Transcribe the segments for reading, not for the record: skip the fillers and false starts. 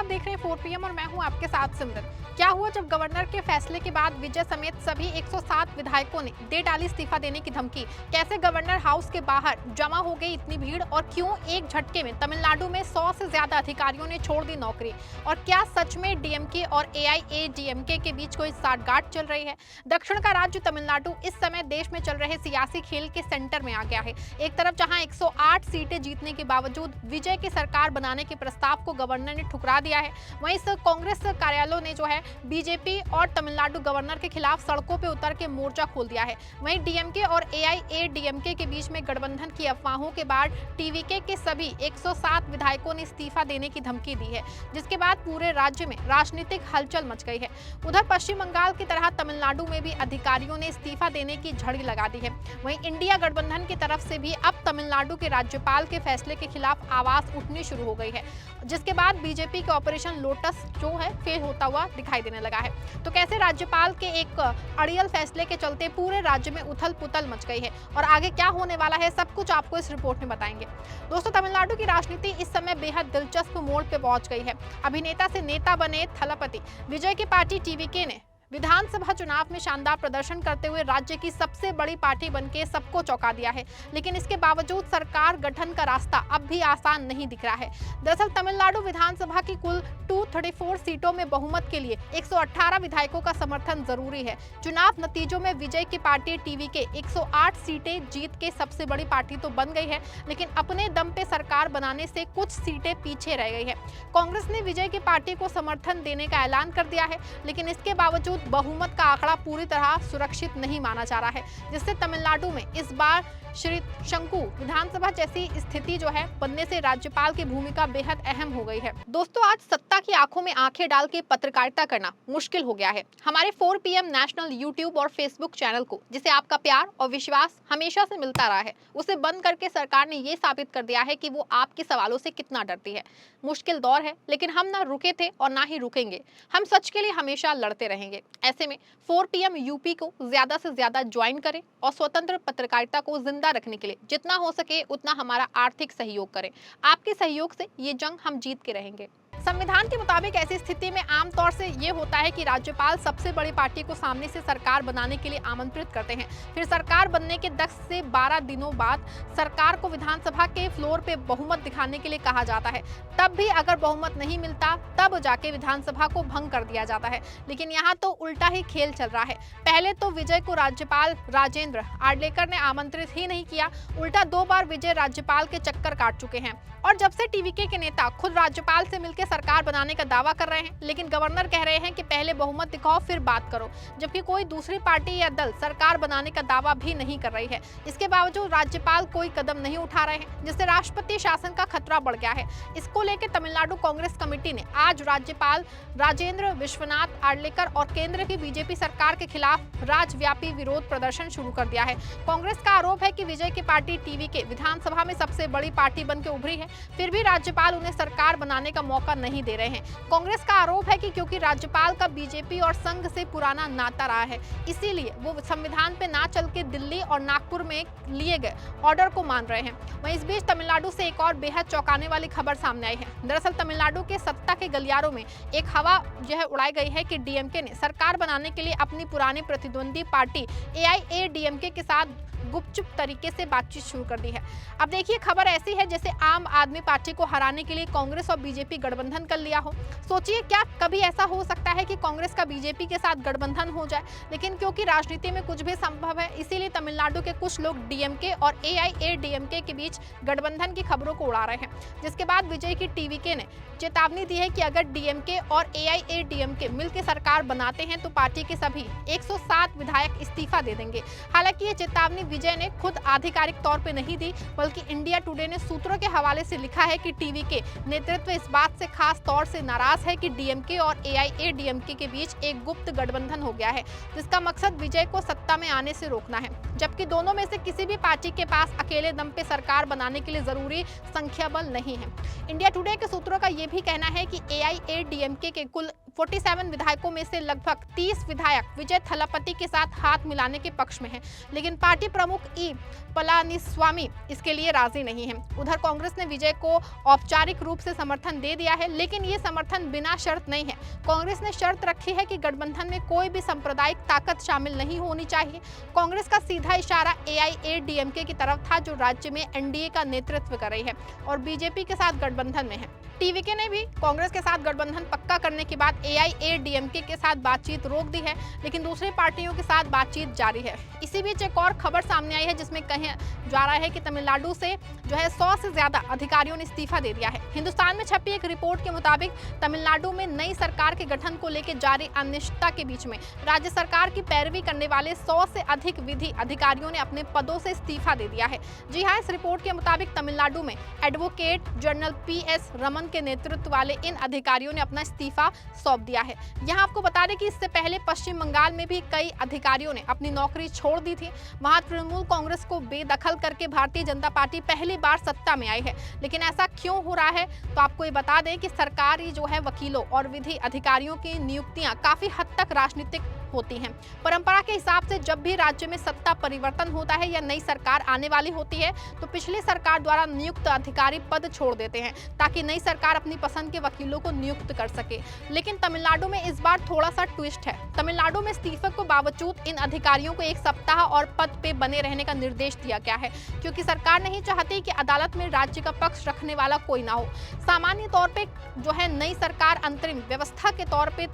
आप देख रहे हैं 4 पीएम और मैं हूं आपके साथ सिमरन। क्या हुआ जब गवर्नर के फैसले के बाद विजय समेत सभी 107 विधायकों ने दे डाली इस्तीफा देने की धमकी? कैसे गवर्नर हाउस के बाहर जमा हो गई इतनी भीड़ और क्यों एक झटके में तमिलनाडु में 100 से ज्यादा अधिकारियों ने छोड़ दी नौकरी? और क्या सच में डीएमके और एआईएडीएमके के बीच कोई साठगांठ चल रही है? दक्षिण का राज्य तमिलनाडु इस समय देश में चल रहे सियासी खेल के सेंटर में आ गया है। एक तरफ जहां 108 सीटें जीतने के बावजूद विजय की सरकार बनाने के प्रस्ताव को गवर्नर ने ठुकरा दिया है, वहीं कांग्रेस कार्यालयों ने जो है बीजेपी और तमिलनाडु गवर्नर के खिलाफ सड़कों पर उतर के मोर्चा खोल दिया है। वहीं डीएमके और एआईएडीएमके के बीच में गठबंधन की अफवाहों के बाद टीवीके के सभी 107 विधायकों ने इस्तीफा देने की धमकी दी है, जिसके बाद पूरे राज्य में राजनीतिक हलचल मच गई है। उधर पश्चिम बंगाल की तरह तमिलनाडु में भी अधिकारियों ने इस्तीफा देने की झड़ी लगा दी है। वहीं इंडिया गठबंधन की तरफ से भी अब तमिलनाडु के राज्यपाल के फैसले के खिलाफ आवाज उठनी शुरू हो गई है, जिसके बाद बीजेपी के ऑपरेशन लोटस जो है फेल होता हुआ दिखाई देने लगा है। तो कैसे राज्यपाल के एक अड़ियल फैसले के चलते पूरे राज्य में उथल पुथल मच गई है और आगे क्या होने वाला है, सब कुछ आपको इस रिपोर्ट में बताएंगे। दोस्तों, तमिलनाडु की राजनीति इस समय बेहद दिलचस्प मोड़ पे पहुंच गई है। अभिनेता से नेता बने थलपति विजय की पार्टी टीवीके ने विधानसभा चुनाव में शानदार प्रदर्शन करते हुए राज्य की सबसे बड़ी पार्टी बनके सबको चौंका दिया है, लेकिन इसके बावजूद सरकार गठन का रास्ता अब भी आसान नहीं दिख रहा है। दरअसल तमिलनाडु विधानसभा की कुल 234 सीटों में बहुमत के लिए 118 विधायकों का समर्थन जरूरी है। चुनाव नतीजों में विजय की पार्टी टीवीके 108 सीटें जीत के सबसे बड़ी पार्टी तो बन गई है, लेकिन अपने दम पे सरकार बनाने से कुछ सीटें पीछे रह गई है। कांग्रेस ने विजय की पार्टी को समर्थन देने का ऐलान कर दिया है, लेकिन इसके बावजूद बहुमत का आंकड़ा पूरी तरह सुरक्षित नहीं माना जा रहा है, जिससे तमिलनाडु में इस बार श्री शंकु विधानसभा जैसी स्थिति जो है बनने से राज्यपाल की भूमिका बेहद अहम हो गई है। दोस्तों, आज सत्ता की आंखों में आंखें डाल के पत्रकारिता करना मुश्किल हो गया है। हमारे 4 पीएम नेशनल यूट्यूब और फेसबुक चैनल को, जिसे आपका प्यार और विश्वास हमेशा से मिलता रहा है, उसे बंद करके सरकार ने ये साबित कर दिया है कि वो आपके सवालों से कितना डरती है। मुश्किल दौर है, लेकिन हम ना रुके थे और ना ही रुकेंगे। हम सच के लिए हमेशा लड़ते रहेंगे। ऐसे में 4 पीएम यूपी को ज्यादा से ज्यादा ज्वाइन करें और स्वतंत्र पत्रकारिता को जिंदा रखने के लिए जितना हो सके उतना हमारा आर्थिक सहयोग करें। आपके सहयोग से ये जंग हम जीत के रहेंगे। संविधान के मुताबिक ऐसी स्थिति में आमतौर से ये होता है कि राज्यपाल सबसे बड़ी पार्टी को सामने से सरकार बनाने के लिए आमंत्रित करते हैं। फिर सरकार बनने के 10 से 12 दिनों बाद सरकार को विधानसभा के फ्लोर पे बहुमत दिखाने के लिए कहा जाता है। तब भी अगर बहुमत नहीं मिलता तब जाके विधानसभा को भंग कर दिया जाता है। लेकिन यहाँ तो उल्टा ही खेल चल रहा है। पहले तो विजय को राज्यपाल राजेंद्र आर्लेकर ने आमंत्रित ही नहीं किया, उल्टा 2 बार विजय राज्यपाल के चक्कर काट चुके हैं। और जब से टीवीके के नेता खुद राज्यपाल से मिलकर सरकार बनाने का दावा कर रहे हैं, लेकिन गवर्नर कह रहे हैं कि पहले बहुमत दिखाओ फिर बात करो, जबकि कोई दूसरी पार्टी या दल सरकार बनाने का दावा भी नहीं कर रही है। इसके बावजूद राज्यपाल कोई कदम नहीं उठा रहे हैं, जिससे राष्ट्रपति शासन का खतरा बढ़ गया है। इसको लेकर तमिलनाडु कांग्रेस कमेटी ने आज राज्यपाल राजेंद्र विश्वनाथ आर्लेकर और केंद्र की बीजेपी सरकार के खिलाफ राज्यव्यापी विरोध प्रदर्शन शुरू कर दिया है। कांग्रेस का आरोप है कि विजय की पार्टी टीवीके विधानसभा में सबसे बड़ी पार्टी बनकर उभरी है, फिर भी राज्यपाल उन्हें सरकार बनाने का मौका नहीं दे रहे हैं। कांग्रेस का आरोप है कि क्योंकि राज्यपाल का बीजेपी और संघ से पुराना नाता रहा है, इसीलिए वो संविधान पे ना चल के दिल्ली और नागपुर में लिए गए ऑर्डर को मान रहे हैं। वहीं इस बीच तमिलनाडु से एक और बेहद चौंकाने वाली खबर सामने आई है। दरअसल तमिलनाडु के सत्ता के गलियारों में एक हवा यह उड़ाई गई है कि डीएमके ने सरकार बनाने के लिए अपनी पुरानी प्रतिद्वंदी पार्टी एआईएडीएमके के साथ गुपचुप तरीके से बातचीत शुरू कर दी है। अब देखिए, खबर ऐसी है जैसे आम आदमी पार्टी को हराने के लिए कांग्रेस और बीजेपी गठबंधन कर लिया हो। सोचिए, क्या कभी ऐसा हो सकता है कि कांग्रेस का बीजेपी के साथ गठबंधन हो जाए? लेकिन क्योंकि राजनीति में कुछ भी संभव है, इसीलिए तमिलनाडु के कुछ लोग डीएमके और एआईएडीएमके के बीच गठबंधन की खबरों को उड़ा रहे हैं, जिसके बाद विजय की टीवीके ने चेतावनी दी है कि अगर डीएमके और एआईएडीएमके मिलकर सरकार बनाते हैं तो पार्टी के सभी 107 विधायक इस्तीफा दे देंगे। हालांकि ये चेतावनी विजय ने खुद आधिकारिक तौर पे नहीं दी, बल्कि इंडिया टुडे ने सूत्रों के हवाले से लिखा है कि टीवीके नेतृत्व इस बात से खास तौर से नाराज है कि डीएमके और एआईएडीएमके के बीच एक गुप्त गठबंधन हो गया है, जिसका मकसद विजय को सत्ता में आने से रोकना है, जबकि दोनों में से किसी भी पार्टी के पास अकेले दम पे सरकार बनाने के लिए जरूरी संख्या बल नहीं है। इंडिया टुडे के सूत्रों का यह भी कहना है कि एआईएडीएमके के कुल 47 विधायकों में से लगभग 30 विधायक विजय थलापति के साथ हाथ मिलाने के पक्ष में हैं, लेकिन पार्टी प्रमुख प्रमुख ई पलानीस्वामी इसके लिए राजी नहीं है। उधर कांग्रेस ने विजय को औपचारिक रूप से समर्थन दे दिया है, लेकिन ये समर्थन बिना शर्त नहीं है। कांग्रेस ने शर्त रखी है कि गठबंधन में कोई भी सांप्रदायिक ताकत शामिल नहीं होनी चाहिए। कांग्रेस का सीधा इशारा AIADMK की तरफ था, जो राज्य में NDA का नेतृत्व कर रही है और बीजेपी के साथ गठबंधन में है। TVK ने भी कांग्रेस के साथ गठबंधन पक्का करने के बाद AIADMK के साथ बातचीत रोक दी है, लेकिन दूसरी पार्टियों के साथ बातचीत जारी है। इसी बीच एक और खबर सामने आई है, जिसमें कहा जा रहा है कि तमिलनाडु से जो है 100 से ज्यादा अधिकारियों ने इस्तीफा दे दिया है। हिंदुस्तान में छपी एक रिपोर्ट के मुताबिक तमिलनाडु में नई सरकार के गठन को लेकर जारी अनिश्चितता के बीच में राज्य सरकार की पैरवी करने वाले 100 से अधिक विधि अधिकारियों ने अपने पदों से इस्तीफा दे दिया है। जी हाँ, इस रिपोर्ट के मुताबिक तमिलनाडु में एडवोकेट जनरल PS रमन के नेतृत्व वाले इन अधिकारियों ने अपना इस्तीफा सौंप दिया है। यहाँ आपको बता दें कि इससे पहले पश्चिम बंगाल में भी कई अधिकारियों ने अपनी नौकरी छोड़ दी थी। वहां तृणमूल कांग्रेस को बेदखल करके भारतीय जनता पार्टी पहली बार सत्ता में आई है। लेकिन ऐसा क्यों हो रहा है, तो आपको ये बता दें कि सरकारी जो है वकीलों और विधि अधिकारियों की नियुक्तियां काफी हद तक राजनीतिक होती हैं। परंपरा के हिसाब से जब भी राज्य में सत्ता परिवर्तन होता है या नई सरकार आने वाली होती है, तो पिछली सरकार द्वारा नियुक्त अधिकारी पद छोड़ देते हैं ताकि नई सरकार अपनी पसंद के वकीलों को नियुक्त कर सके। लेकिन तमिलनाडु में इस बार थोड़ा सा ट्विस्ट है। तमिलनाडु में इस्तीफे के बावजूद इन अधिकारियों को 1 सप्ताह और पद पे बने रहने का निर्देश दिया गया है, क्योंकि सरकार नहीं चाहती कि अदालत में राज्य का पक्ष रखने वाला कोई ना हो। सामान्य तौर पे जो है नई सरकार अंतरिम व्यवस्था के तौर पे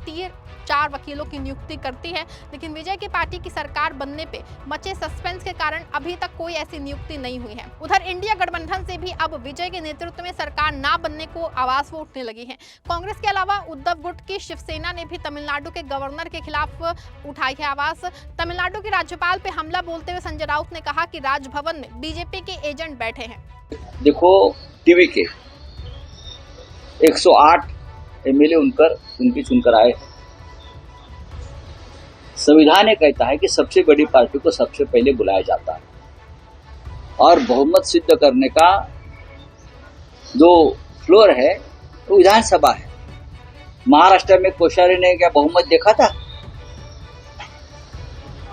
4 वकीलों की नियुक्ति करती है, लेकिन विजय की पार्टी की सरकार बनने पे मचे सस्पेंस के कारण अभी तक कोई ऐसी नियुक्ति नहीं हुई है। उधर इंडिया गठबंधन से भी अब विजय के नेतृत्व में सरकार ना बनने को आवाज उठने लगी है। कांग्रेस के अलावा उद्धव गुट की शिवसेना ने भी तमिलनाडु के गवर्नर के खिलाफ उठाई है आवाज। तमिलनाडु के राज्यपाल पे हमला बोलते हुए संजय राउत ने कहा कि राजभवन में बीजेपी के एजेंट बैठे हैं। देखो, TVK 108 MLA उनकी चुनकर आए। संविधान ये कहता है कि सबसे बड़ी पार्टी को सबसे पहले बुलाया जाता है और बहुमत सिद्ध करने का जो फ्लोर है वो विधानसभा है। महाराष्ट्र में कोश्यारी ने क्या बहुमत देखा था?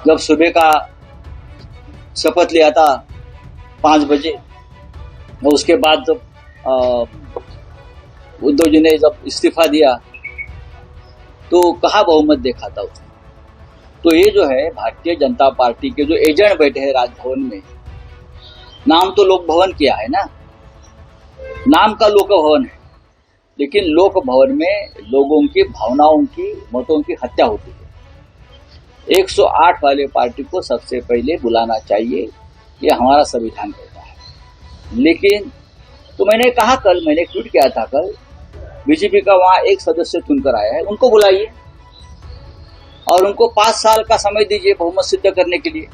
जब सुबह का शपथ लिया था 5 बजे, और उसके बाद जब उद्धव जी ने जब इस्तीफा दिया तो कहाँ बहुमत देखा था उसने? तो ये जो है भारतीय जनता पार्टी के जो एजेंट बैठे हैं राजभवन में, नाम तो लोक भवन किया है ना, नाम का लोक भवन है, लेकिन लोक भवन में लोगों की भावनाओं की, मतों की हत्या होती है। 108 वाले पार्टी को सबसे पहले बुलाना चाहिए, ये हमारा संविधान कहता है। लेकिन तो मैंने कहा, कल मैंने ट्वीट किया था, कल बीजेपी का वहां एक सदस्य चुनकर आया है, उनको बुलाइए और उनको 5 साल का समय दीजिए बहुमत सिद्ध करने के लिए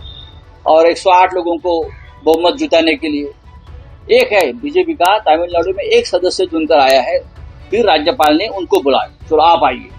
और 108 लोगों को बहुमत जुटाने के लिए। एक है बीजेपी का तमिलनाडु में एक सदस्य चुनकर आया है, फिर राज्यपाल ने उनको बुलाया, चलो आप आइए,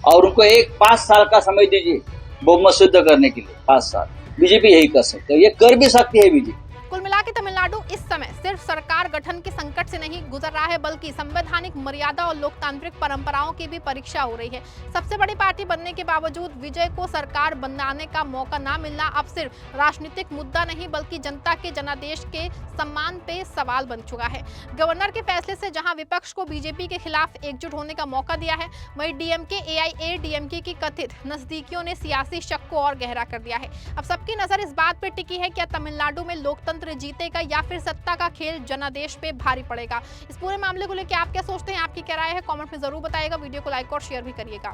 और उनको 5 साल का समय दीजिए बहुमत सिद्ध करने के लिए। 5 साल बीजेपी यही कर सकते है, ये कर भी सकती है बीजेपी। कुल मिला के तमिलनाडु इस समय सिर्फ सरकार गठन के संकट से नहीं गुजर रहा है, बल्कि संवैधानिक मर्यादा और लोकतांत्रिक परंपराओं की भी परीक्षा हो रही है। सबसे बड़ी पार्टी बनने के बावजूद विजय को सरकार बनाने का मौका ना मिलना अब सिर्फ राजनीतिक मुद्दा नहीं, बल्कि जनता के जनादेश के सम्मान पे सवाल बन चुका है। गवर्नर के फैसले से जहां विपक्ष को बीजेपी के खिलाफ एकजुट होने का मौका दिया है, वहीं DMK AIADMK की कथित नजदीकियों ने सियासी शक को और गहरा कर दिया है। अब सबकी नजर इस बात पर टिकी है, क्या तमिलनाडु में लोकतंत्र जीतेगा या फिर सत्ता का खेल जनादेश पे भारी पड़ेगा। इस पूरे मामले को लेकर आप क्या सोचते हैं, आपकी क्या राय है, कमेंट में जरूर बताइएगा। वीडियो को लाइक और शेयर भी करिएगा।